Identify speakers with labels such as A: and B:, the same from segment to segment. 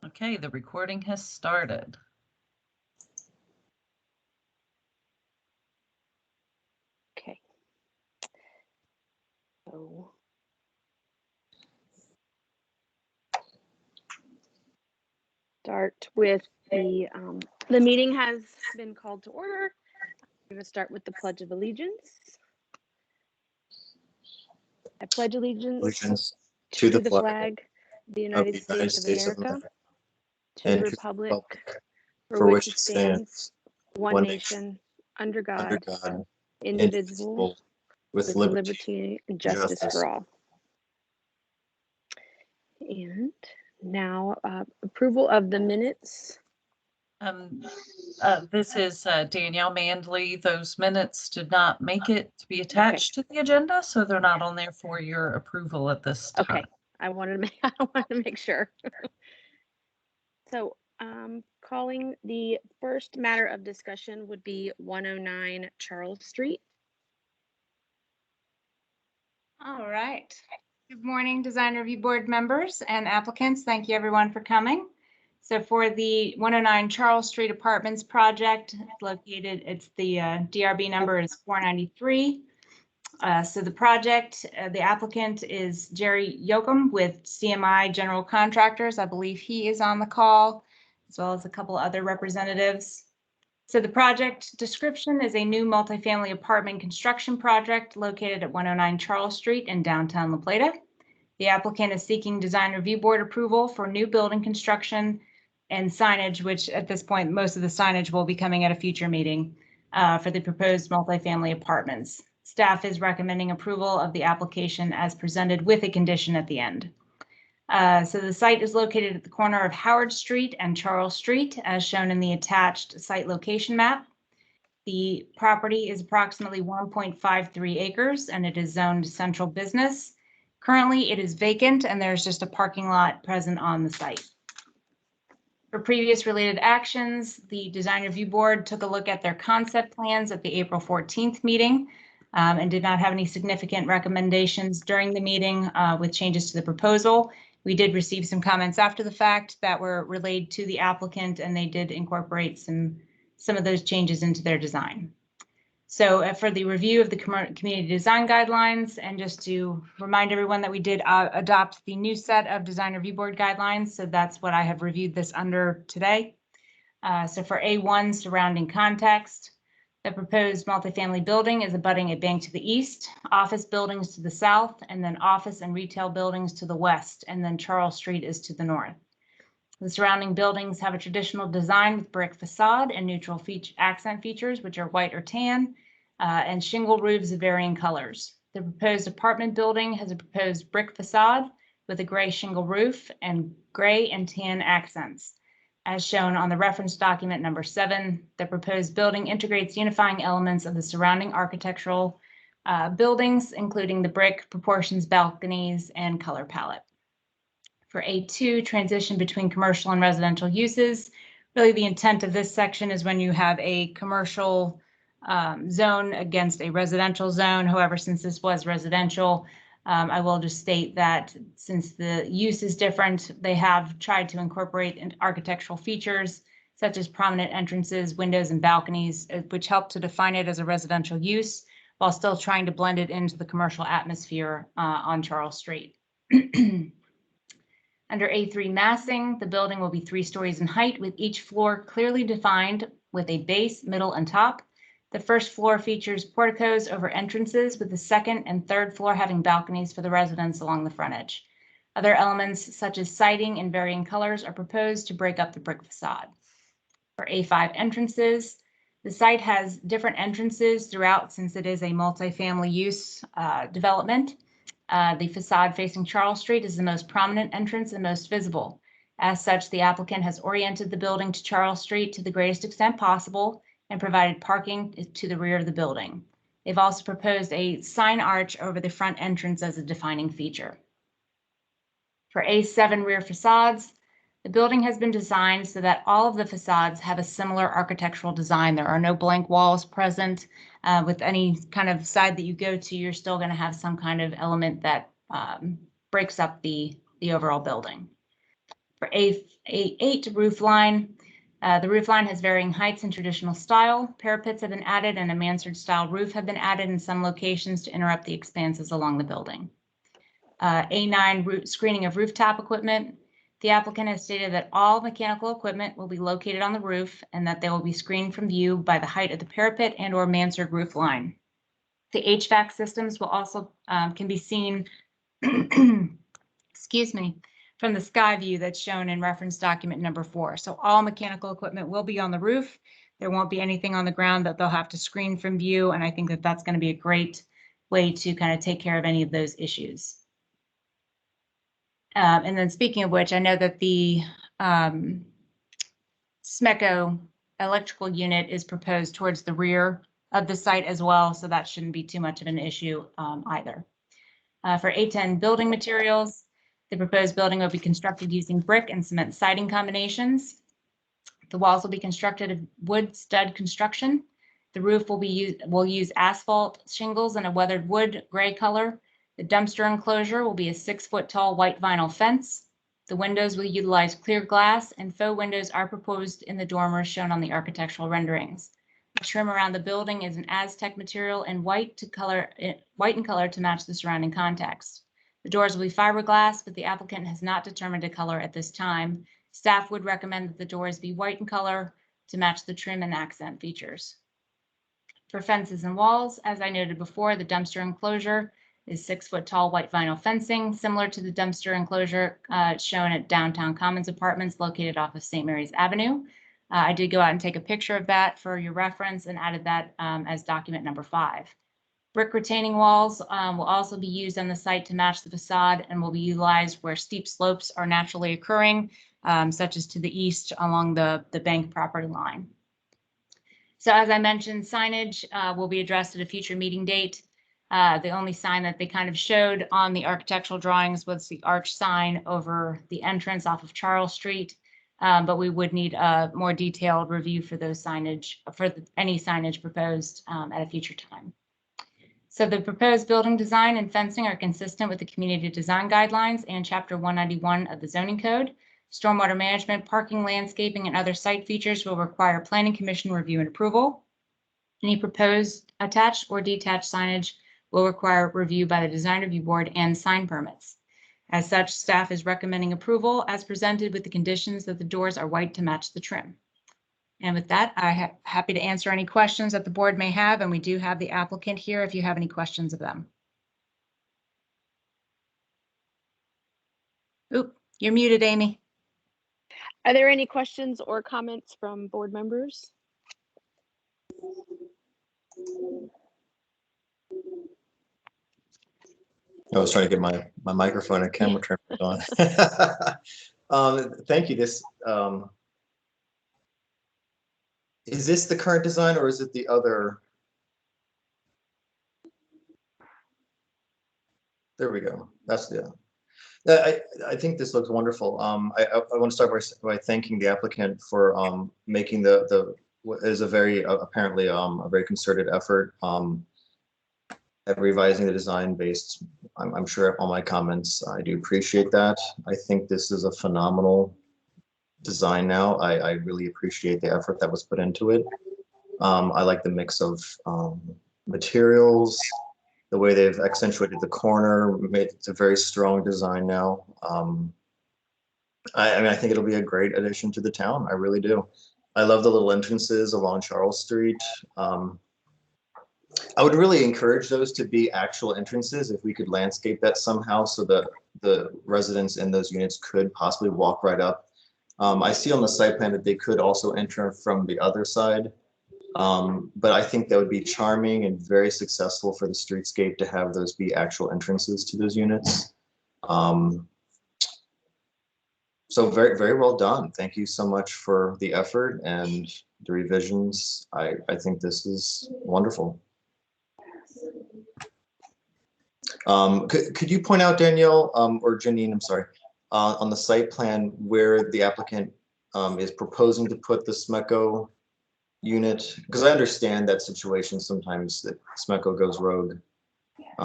A: Okay, the recording has started.
B: Okay. So start with the meeting has been called to order. I'm going to start with the Pledge of Allegiance. I pledge allegiance to the flag of the United States of America, to the republic for which it stands, one nation, under God, indivisible, with liberty and justice for all. And now approval of the minutes.
A: This is Danielle Mandley. Those minutes did not make it to be attached to the agenda, so they're not on there for your approval at this time.
B: Okay, I wanted to make sure. So calling the first matter of discussion would be 109 Charles Street.
C: All right. Good morning, Design Review Board members and applicants. Thank you everyone for coming. So for the 109 Charles Street Apartments project, it's the DRB number is 493. So the project, the applicant is Jerry Jochum with CMI General Contractors. I believe he is on the call, as well as a couple other representatives. So the project description is a new multifamily apartment construction project located at 109 Charles Street in downtown La Plata. The applicant is seeking Design Review Board approval for new building construction and signage, which at this point, most of the signage will be coming at a future meeting for the proposed multifamily apartments. Staff is recommending approval of the application as presented with a condition at the end. So the site is located at the corner of Howard Street and Charles Street, as shown in the attached site location map. The property is approximately 1.53 acres and it is zoned central business. Currently, it is vacant and there's just a parking lot present on the site. For previous related actions, the Design Review Board took a look at their concept plans at the April 14th meeting and did not have any significant recommendations during the meeting with changes to the proposal. We did receive some comments after the fact that were relayed to the applicant, and they did incorporate some of those changes into their design. So for the review of the community design guidelines, and just to remind everyone that we did adopt the new set of Design Review Board guidelines. So that's what I have reviewed this under today. So for A1, surrounding context, the proposed multifamily building is abutting a bank to the east, office buildings to the south, and then office and retail buildings to the west, and then Charles Street is to the north. The surrounding buildings have a traditional design with brick facade and neutral accent features, which are white or tan, and shingle roofs of varying colors. The proposed apartment building has a proposed brick facade with a gray shingle roof and gray and tan accents. As shown on the reference document number 7, the proposed building integrates unifying elements of the surrounding architectural buildings, including the brick, proportions, balconies, and color palette. For A2, transition between commercial and residential uses. Really the intent of this section is when you have a commercial zone against a residential zone. However, since this was residential, I will just state that since the use is different, they have tried to incorporate architectural features such as prominent entrances, windows, and balconies, which help to define it as a residential use while still trying to blend it into the commercial atmosphere on Charles Street. Under A3 massing, the building will be 3 stories in height with each floor clearly defined with a base, middle, and top. The first floor features porticos over entrances, with the second and third floor having balconies for the residents along the frontage. Other elements such as siding in varying colors are proposed to break up the brick facade. For A5 entrances, the site has different entrances throughout since it is a multifamily use development. The facade facing Charles Street is the most prominent entrance and most visible. As such, the applicant has oriented the building to Charles Street to the greatest extent possible and provided parking to the rear of the building. They've also proposed a sign arch over the front entrance as a defining feature. For A7 rear facades, The building has been designed so that all of the facades have a similar architectural design. There are no blank walls present. With any kind of side that you go to, you're still going to have some kind of element that breaks up the overall building. For A8 roof line, the roof line has varying heights and traditional style. Parapets have been added and a mansard style roof have been added in some locations to interrupt the expanses along the building. A9 screening of rooftop equipment. The applicant has stated that all mechanical equipment will be located on the roof and that they will be screened from view by the height of the parapet and or mansard roof line. The HVAC systems will also can be seen, excuse me, from the sky view that's shown in reference document number 4. So all mechanical equipment will be on the roof. There won't be anything on the ground that they'll have to screen from view. And I think that that's going to be a great way to kind of take care of any of those issues. And then speaking of which, I know that the SMECO electrical unit is proposed towards the rear of the site as well, so that shouldn't be too much of an issue either. For A10 building materials, the proposed building will be constructed using brick and cement siding combinations. The walls will be constructed of wood stud construction. The roof will use asphalt shingles and a weathered wood gray color. The dumpster enclosure will be a 6-foot tall white vinyl fence. The windows will utilize clear glass and faux windows are proposed in the dormers shown on the architectural renderings. The trim around the building is an Aztec material and white in color to match the surrounding context. The doors will be fiberglass, but the applicant has not determined a color at this time. Staff would recommend that the doors be white in color to match the trim and accent features. For fences and walls, as I noted before, the dumpster enclosure is 6-foot tall white vinyl fencing, similar to the dumpster enclosure shown at Downtown Commons Apartments located off of St. Mary's Avenue. I did go out and take a picture of that for your reference and added that as document number 5. Brick retaining walls will also be used on the site to match the facade and will be utilized where steep slopes are naturally occurring, such as to the east along the bank property line. So as I mentioned, signage will be addressed at a future meeting date. The only sign that they kind of showed on the architectural drawings was the arch sign over the entrance off of Charles Street. But we would need a more detailed review for those signage, any signage proposed at a future time. So the proposed building design and fencing are consistent with the community design guidelines and Chapter 191 of the zoning code. Stormwater management, parking, landscaping, and other site features will require planning commission review and approval. Any proposed attached or detached signage will require review by the design review board and sign permits. As such, staff is recommending approval as presented with the conditions that the doors are white to match the trim. And with that, I'm happy to answer any questions that the board may have, and we do have the applicant here if you have any questions of them. Oop, you're muted, Amy.
B: Are there any questions or comments from board members?
D: I was trying to get my microphone and camera turned on. Thank you. Is this the current design or is it the other? There we go. That's the. I think this looks wonderful. I want to start by thanking the applicant for making what is a very apparently a very concerted effort at revising the design based. I'm sure all my comments. I do appreciate that. I think this is a phenomenal design now. I really appreciate the effort that was put into it. I like the mix of materials, the way they've accentuated the corner, made it a very strong design now. I mean, I think it'll be a great addition to the town. I really do. I love the little entrances along Charles Street. I would really encourage those to be actual entrances if we could landscape that somehow so that the residents in those units could possibly walk right up. I see on the site plan that they could also enter from the other side. But I think that would be charming and very successful for the streetscape to have those be actual entrances to those units. So very, very well done. Thank you so much for the effort and the revisions. I think this is wonderful. Could you point out, Danielle, or Janine, I'm sorry, on the site plan where the applicant is proposing to put the SMECO unit? Because I understand that situation sometimes that SMECO goes rogue.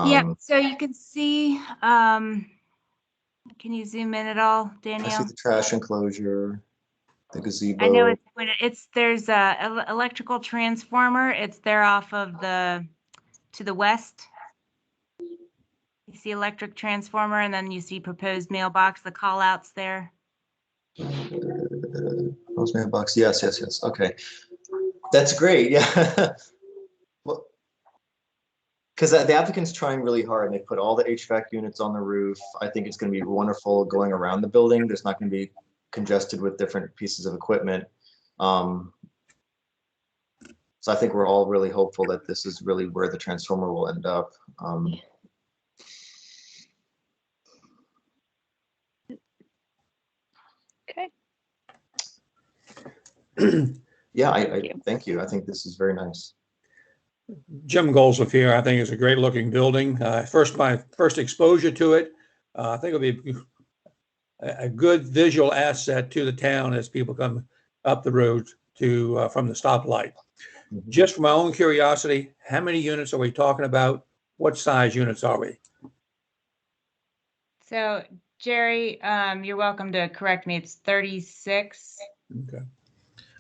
C: Yeah, so you can see, can you zoom in at all,
D: I see
C: Danielle?
D: the trash enclosure, the gazebo.
C: I know there's a electrical transformer. It's there off of to the west. You see electric transformer, and then you see proposed mailbox, the call outs there.
D: Post mailbox. Yes. Okay. That's great. Yeah. Well, because the applicant's trying really hard and they put all the HVAC units on the roof. I think it's going to be wonderful going around the building. There's not going to be congested with different pieces of equipment. So I think we're all really hopeful that this is really where the transformer will end up.
B: Okay.
D: Yeah,
B: Thank you.
D: thank you. I think this is very nice.
E: Jim Goldsworth here. I think it's a great looking building. My first exposure to it, I think it'll be a good visual asset to the town as people come up the road to from the stoplight.
D: Mhm.
E: Just for my own curiosity, how many units are we talking about? What size units are we?
C: So Jerry, you're welcome to correct me. It's 36.
E: Okay.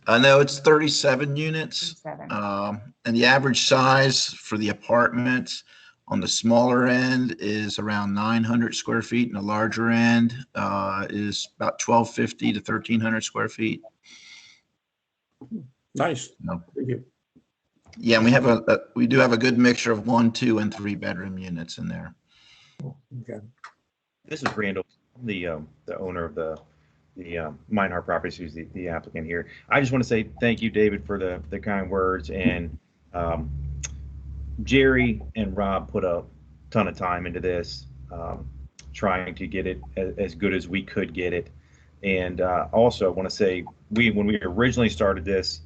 F: No, it's 37 units.
C: 37.
F: And the average size for the apartments on the smaller end is around 900 square feet, and the larger end is about 1,250 to 1,300 square feet.
E: Nice.
F: No.
E: Thank you.
F: Yeah, and we do have a good mixture of 1, 2, and 3 bedroom units in there.
E: Okay.
G: This is Randall, the owner of the Meinhardt Properties, who's the applicant here. I just want to say thank you, David, for the kind words, and Jerry and Rob put a ton of time into this, trying to get it as good as we could get it. And also I want to say when we originally started this,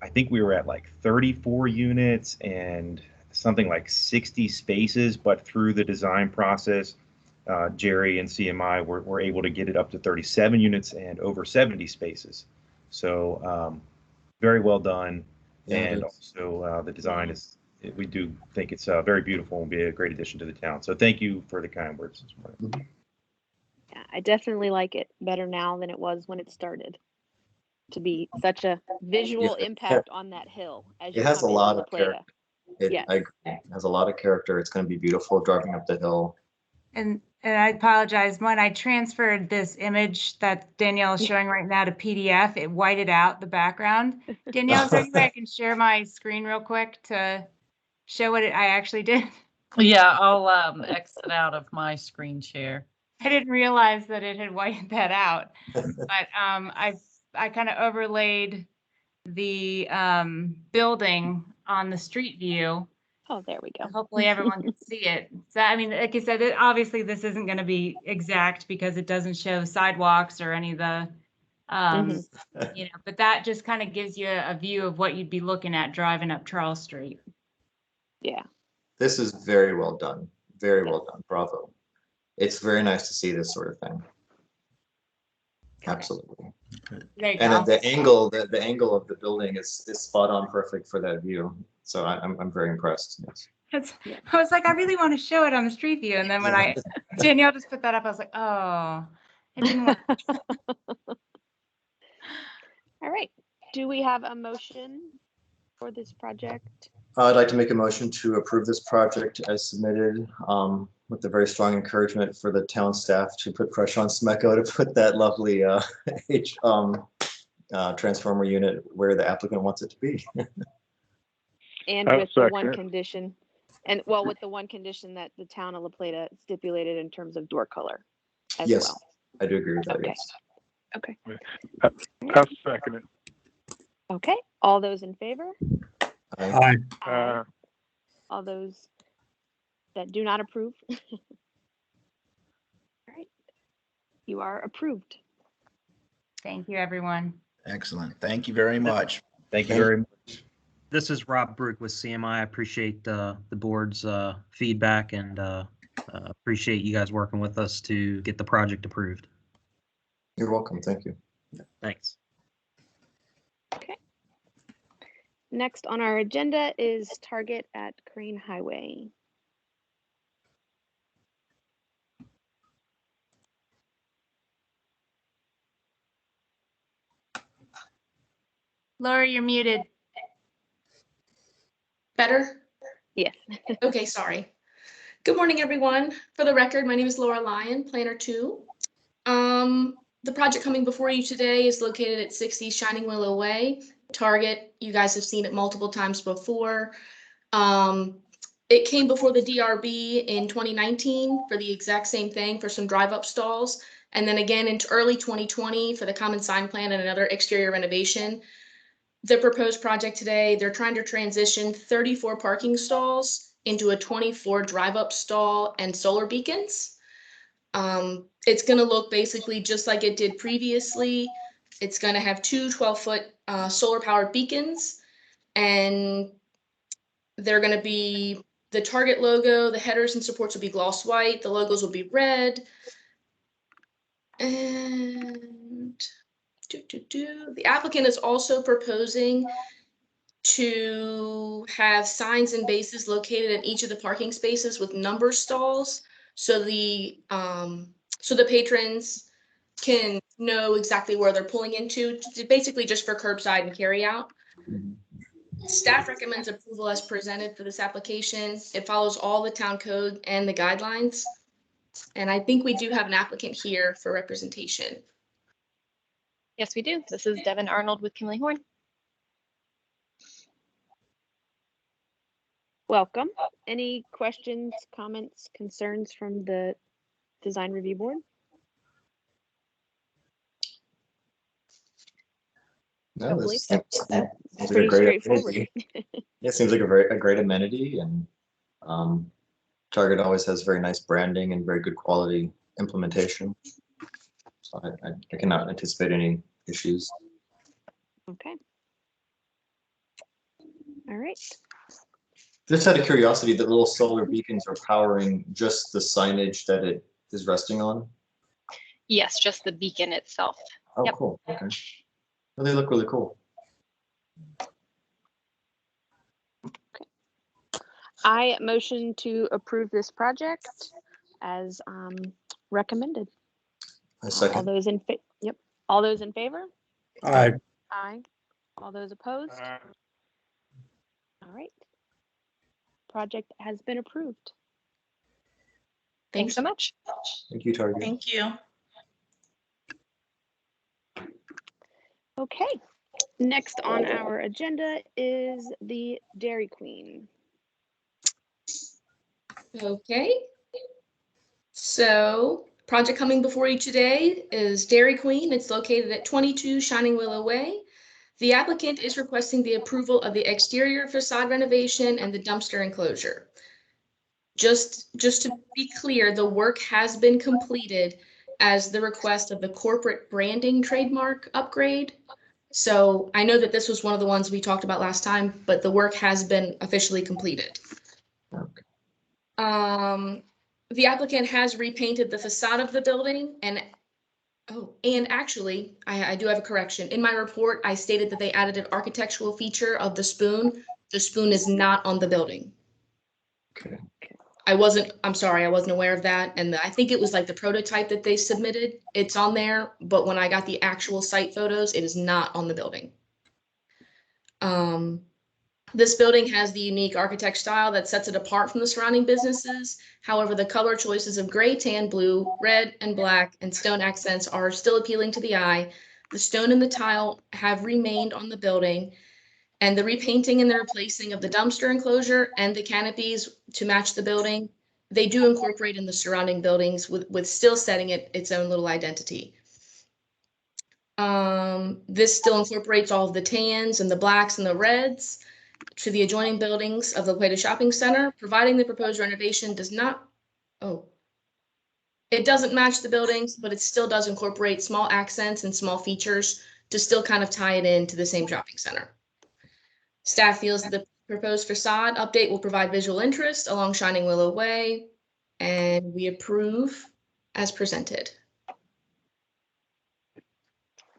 G: I think we were at like 34 units and something like 60 spaces, but through the design process, Jerry and CMI were able to get it up to 37 units and over 70 spaces. So very well done.
D: Yeah,
G: And also the design we do think it's very beautiful and be a great addition to the town. So thank you for the kind words this morning.
B: Yeah, I definitely like it better now than it was when it started. To be such a visual
D: Yeah.
B: impact on that hill as you
D: It has
B: come
D: a lot
B: into
D: of
B: La Plata.
D: character. I
B: Yes.
D: agree. It has a lot of character. It's going to be beautiful driving up the hill.
C: And I apologize, when I transferred this image that Danielle is showing right now to PDF, it whited out the background. Danielle, is there any way I can share my screen real quick to show what I actually did?
A: Yeah, I'll exit out of my screen share.
C: I didn't realize that it had whited that out, but I kind of overlaid the building on the street view.
B: Oh, there we go.
C: Hopefully everyone can see it. So, I mean, like I said, obviously this isn't going to be exact because it doesn't show sidewalks or any of the, but that just kind of gives you a view of what you'd be looking at driving up Charles Street.
B: Yeah.
D: This is very well done. Very well done. Bravo. It's very nice to see this sort of thing. Absolutely.
C: There you
D: And
C: go.
D: the angle of the building is spot on perfect for that view. So I'm very impressed. Yes.
C: I was like, I really want to show it on the street view. And then when Danielle just put that up, I was like, oh, it didn't work.
B: All right. Do we have a motion for this project?
D: I'd like to make a motion to approve this project as submitted, with a very strong encouragement for the town staff to put pressure on SMECO to put that lovely transformer unit where the applicant wants it to be.
B: And with the one condition, with the one condition that the town of La Plata stipulated in terms of door color as
D: Yes,
B: well.
D: I do agree with that.
B: Okay.
D: Yes.
B: Okay.
H: I'll second it.
B: Okay. All those in favor?
D: Aye.
E: Hi.
B: All those that do not approve? All right. You are approved.
C: Thank you, everyone.
F: Excellent. Thank you very much.
G: Thank you very much.
I: This is Rob Brook with CMI. I appreciate the board's feedback and Appreciate you guys working with us to get the project approved.
D: You're welcome. Thank you.
I: Thanks.
B: Okay. Next on our agenda is Target at Crain Highway.
C: Laura, you're muted.
J: Better?
B: Yes.
J: Okay, sorry. Good morning, everyone. For the record, my name is Laura Lyon, Planner 2. The project coming before you today is located at 60 Shining Willow Way. Target, you guys have seen it multiple times before. It came before the DRB in 2019 for the exact same thing, for some drive-up stalls. And then again in early 2020 for the common sign plan and another exterior renovation. The proposed project today, they're trying to transition 34 parking stalls into a 24 drive-up stall and solar beacons. It's going to look basically just like it did previously. It's going to have two 12-foot solar-powered beacons, and they're going to be the Target logo. The headers and supports will be gloss white. The logos will be red. And the applicant is also proposing to have signs and bases located in each of the parking spaces with number stalls, so the patrons can know exactly where they're pulling into, basically just for curbside and carry out. Staff recommends approval as presented for this application. It follows all the town code and the guidelines. And I think we do have an applicant here for representation.
K: Yes, we do. This is Devin Arnold with Kimley Horn.
B: Welcome. Any questions, comments, concerns from the Design Review Board?
D: No,
B: Hopefully.
D: this seems like
B: Pretty
D: a great
B: straightforward.
D: amenity. Yeah, it seems like a great amenity, and Target always has very nice branding and very good quality implementation. So I cannot anticipate any issues.
B: Okay. All right.
D: Just out of curiosity, the little solar beacons are powering just the signage that it is resting on?
K: Yes, just the beacon itself.
D: Oh,
K: Yep.
D: cool. Okay. Well, they look really cool.
B: I motion to approve this project as recommended.
D: I
B: All
D: second.
B: those in all those in favor?
E: Aye.
B: Aye. All those opposed? All right. Project has been approved.
K: Thanks so much.
D: Thank you, Target.
A: Thank you.
B: Okay. Next on our agenda is the Dairy Queen.
J: Okay. So, project coming before you today is Dairy Queen. It's located at 22 Shining Willow Way. The applicant is requesting the approval of the exterior facade renovation and the dumpster enclosure. Just to be clear, the work has been completed as the request of the corporate branding trademark upgrade. So I know that this was one of the ones we talked about last time, but the work has been officially completed.
D: Okay.
J: The applicant has repainted the facade of the building, and actually, I do have a correction. In my report, I stated that they added an architectural feature of the spoon. The spoon is not on the building.
D: Okay.
J: I'm sorry, I wasn't aware of that. And I think it was like the prototype that they submitted. It's on there, but when I got the actual site photos, it is not on the building. This building has the unique architect style that sets it apart from the surrounding businesses. However, the color choices of gray, tan, blue, red, and black and stone accents are still appealing to the eye. The stone and the tile have remained on the building, and the repainting and the replacing of the dumpster enclosure and the canopies to match the building, they do incorporate in the surrounding buildings with still setting it its own little identity. This still incorporates all of the tans and the blacks and the reds to the adjoining buildings of the Plata Shopping Center, providing the proposed renovation does not, it doesn't match the buildings, but it still does incorporate small accents and small features to still kind of tie it into the same shopping center. Staff feels that the proposed facade update will provide visual interest along Shining Willow Way. and we approve as presented.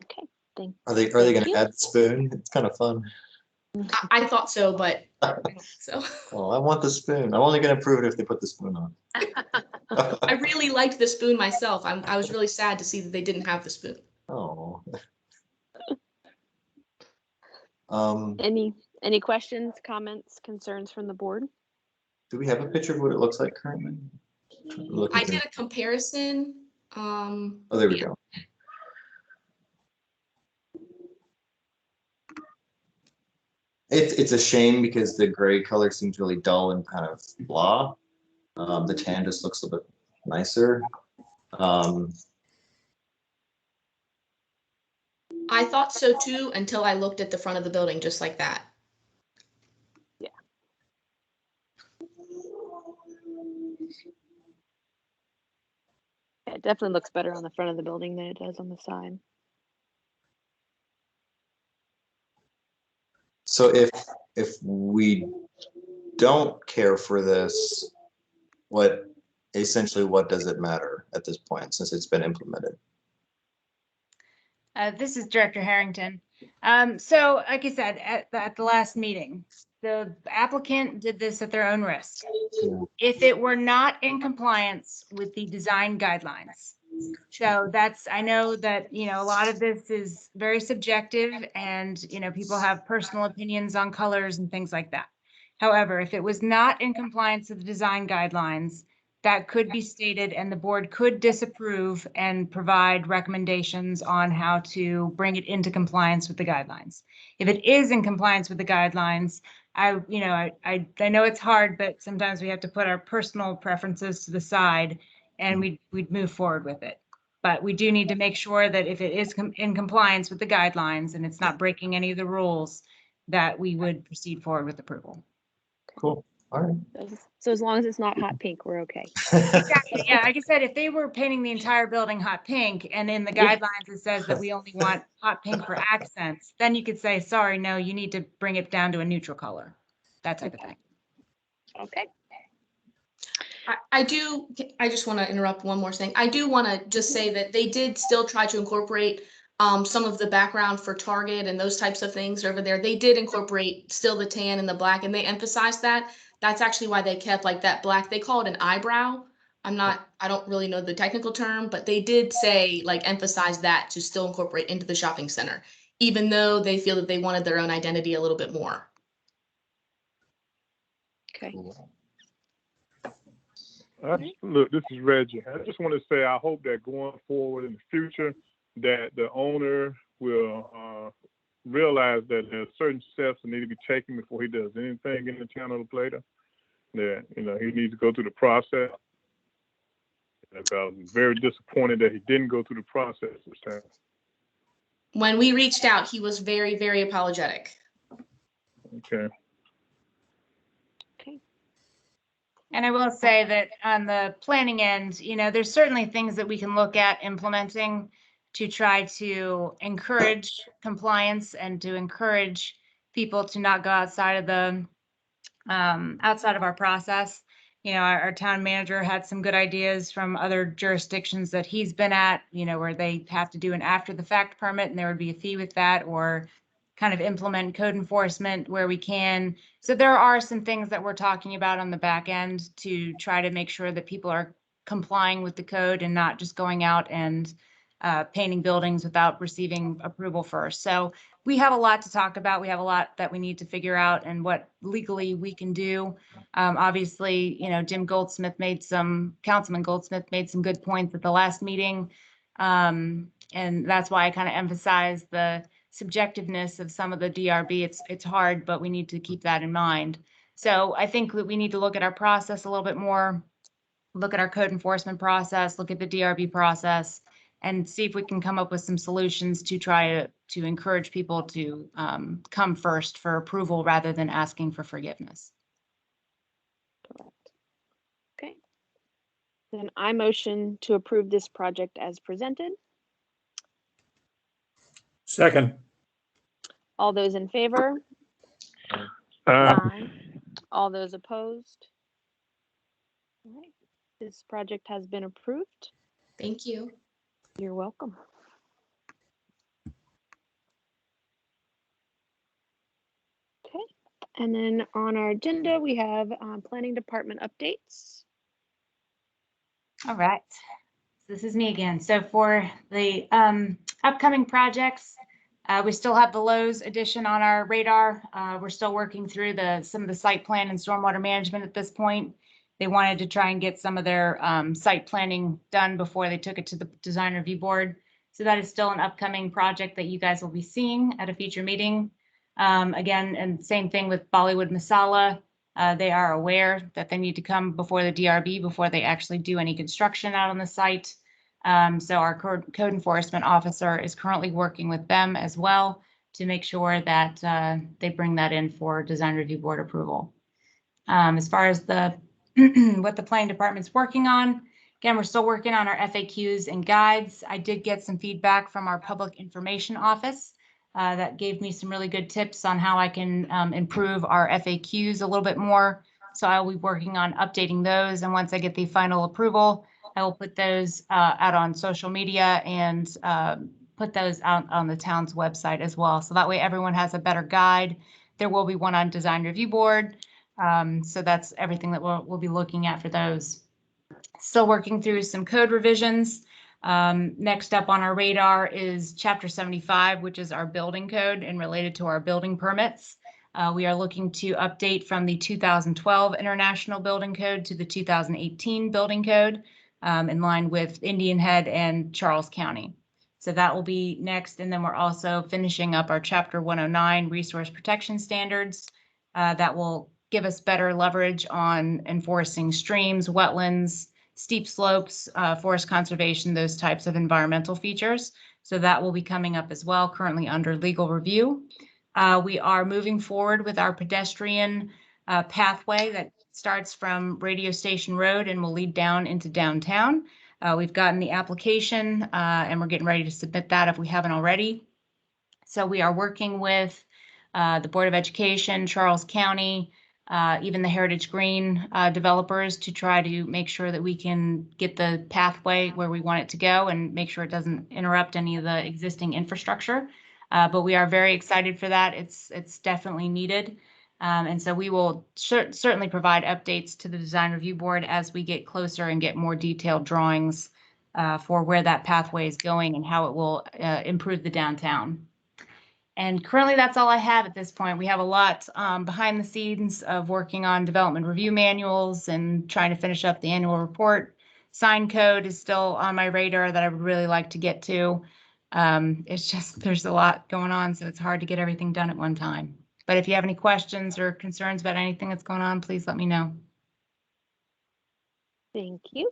B: Okay, thank
D: Are they going
B: Thank
D: to
B: you.
D: add the spoon? It's kind of fun.
J: I thought so, but I don't think so.
D: Oh, I want the spoon. I'm only going to approve it if they put the spoon on.
J: I really liked the spoon myself. I was really sad to see that they didn't have the spoon.
D: Oh.
B: Any questions, comments, concerns from the board?
D: Do we have a picture of what it looks like currently?
J: I did a comparison.
D: Oh, there we go. It's a shame because the gray color seems really dull and kind of blah. The tan just looks a little bit nicer.
J: I thought so too until I looked at the front of the building just like that.
B: Yeah. It definitely looks better on the front of the building than it does on the side.
D: So if we don't care for this, what does it matter at this point since it's been implemented?
C: This is Director Harrington. So like I said, at the last meeting, the applicant did this at their own risk. If it were not in compliance with the design guidelines. So I know that, a lot of this is very subjective and, people have personal opinions on colors and things like that. However, if it was not in compliance with the design guidelines, that could be stated and the board could disapprove and provide recommendations on how to bring it into compliance with the guidelines. If it is in compliance with the guidelines, I know it's hard, but sometimes we have to put our personal preferences to the side and we'd move forward with it. But we do need to make sure that if it is in compliance with the guidelines and it's not breaking any of the rules, that we would proceed forward with approval.
D: Cool. All right.
B: So as long as it's not hot pink, we're okay.
C: Exactly. Yeah. Like I said, if they were painting the entire building hot pink and in the guidelines it says that we only want hot pink for accents, then you could say, sorry, no, you need to bring it down to a neutral color. That type of thing.
B: Okay.
J: I just want to interrupt one more thing. I do want to just say that they did still try to incorporate some of the background for Target and those types of things over there. They did incorporate still the tan and the black, and they emphasized that. That's actually why they kept like that black. They call it an eyebrow. I don't really know the technical term, but they did say like emphasize that to still incorporate into the shopping center, even though they feel that they wanted their own identity a little bit more.
B: Okay.
H: Look, this is Reggie. I just want to say I hope that going forward in the future that the owner will realize that there are certain steps that need to be taken before he does anything in the town of La Plata. That he needs to go through the process. I was very disappointed that he didn't go through the process this time.
J: When we reached out, he was very, very apologetic.
H: Okay.
C: And I will say that on the planning end, there's certainly things that we can look at implementing to try to encourage compliance and to encourage people to not go outside of our process. Our town manager had some good ideas from other jurisdictions that he's been at, where they have to do an after the fact permit and there would be a fee with that, or kind of implement code enforcement where we can. So there are some things that we're talking about on the back end to try to make sure that people are complying with the code and not just going out and painting buildings without receiving approval first. So we have a lot to talk about. We have a lot that we need to figure out and what legally we can do. Obviously, Councilman Goldsmith made some good points at the last meeting. And that's why I kind of emphasized the subjectiveness of some of the DRB. It's hard, but we need to keep that in mind. So I think that we need to look at our process a little bit more, look at our code enforcement process, look at the DRB process, and see if we can come up with some solutions to try to encourage people to come first for approval rather than asking for forgiveness.
B: Correct. Okay. Then I motion to approve this project as presented.
E: Second.
B: All those in favor?
H: Aye.
B: All those opposed? All right. This project has been approved.
J: Thank you.
B: You're welcome. Okay, and then on our agenda, we have planning department updates.
C: All right. This is me again. So for the upcoming projects, we still have the Lowe's addition on our radar. We're still working through some of the site plan and stormwater management at this point. They wanted to try and get some of their site planning done before they took it to the design review board. So that is still an upcoming project that you guys will be seeing at a future meeting. Again, and same thing with Bollywood Masala. They are aware that they need to come before the DRB before they actually do any construction out on the site. So our code enforcement officer is currently working with them as well to make sure that they bring that in for design review board approval. As far as what the planning department's working on, again, we're still working on our FAQs and guides. I did get some feedback from our public information office that gave me some really good tips on how I can improve our FAQs a little bit more. So I'll be working on updating those. And once I get the final approval, I will put those out on social media and put those out on the town's website as well. So that way everyone has a better guide. There will be one on design review board. So that's everything that we'll be looking at for those. Still working through some code revisions. Next up on our radar is Chapter 75, which is our building code and related to our building permits. We are looking to update from the 2012 International Building Code to the 2018 Building Code in line with Indian Head and Charles County. So that will be next. And then we're also finishing up our Chapter 109 Resource Protection Standards that will give us better leverage on enforcing streams, wetlands, steep slopes, forest conservation, those types of environmental features. So that will be coming up as well, currently under legal review. We are moving forward with our pedestrian pathway that starts from Radio Station Road and will lead down into downtown. We've gotten the application and we're getting ready to submit that if we haven't already. So we are working with the Board of Education, Charles County, even the Heritage Green developers to try to make sure that we can get the pathway where we want it to go and make sure it doesn't interrupt any of the existing infrastructure. But we are very excited for that. It's definitely needed. And so we will certainly provide updates to the design review board as we get closer and get more detailed drawings for where that pathway is going and how it will improve the downtown. And currently that's all I have at this point. We have a lot behind the scenes of working on development review manuals and trying to finish up the annual report. Sign code is still on my radar that I would really like to get to. It's just, there's a lot going on, so it's hard to get everything done at one time. But if you have any questions or concerns about anything that's going on, please let me know.
B: Thank you.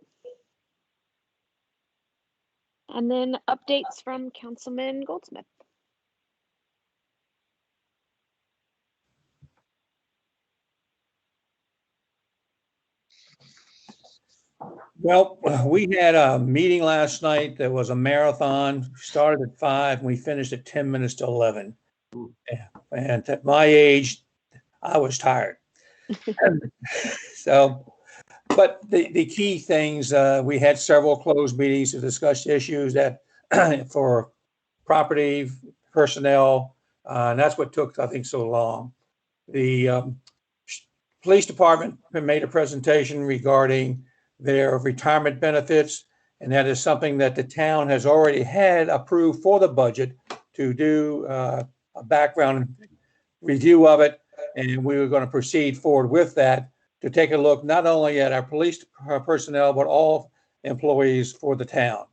B: And then updates from Councilman Goldsmith.
E: Well, we had a meeting last night that was a marathon, started at 5 and we finished at 10 minutes to 11. And at my age, I was tired. So, but the key things, we had several closed meetings to discuss issues that for property, personnel, and that's what took, I think, so long. The police department made a presentation regarding their retirement benefits, and that is something that the town has already had approved for the budget to do a background review of it, and we were going to proceed forward with that to take a look not only at our police personnel but all employees for the town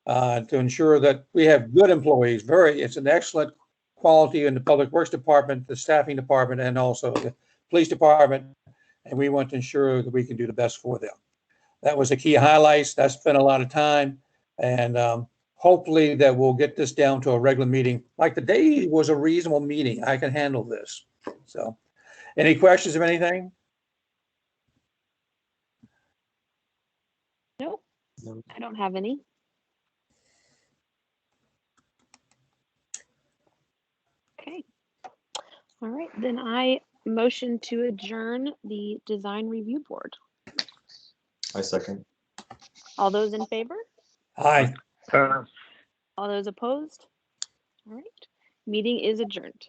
E: to ensure that we have good employees. It's an excellent quality in the public works department, the staffing department, and also the police department, and we want to ensure that we can do the best for them. That was a key highlights. That spent a lot of time, and hopefully that we'll get this down to a regular meeting. Like today was a reasonable meeting. I can handle this. So, any questions of anything?
B: No, I don't have any. Okay. All right, then I motion to adjourn the design review board.
D: I second.
B: All those in favor?
E: Aye.
B: All those opposed? All right, meeting is adjourned.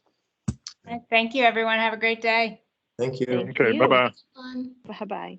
C: Thank you, everyone. Have a great day.
D: Thank you.
B: Thank
H: Okay,
B: you.
H: bye-bye.
J: Fun.
B: Bye-bye.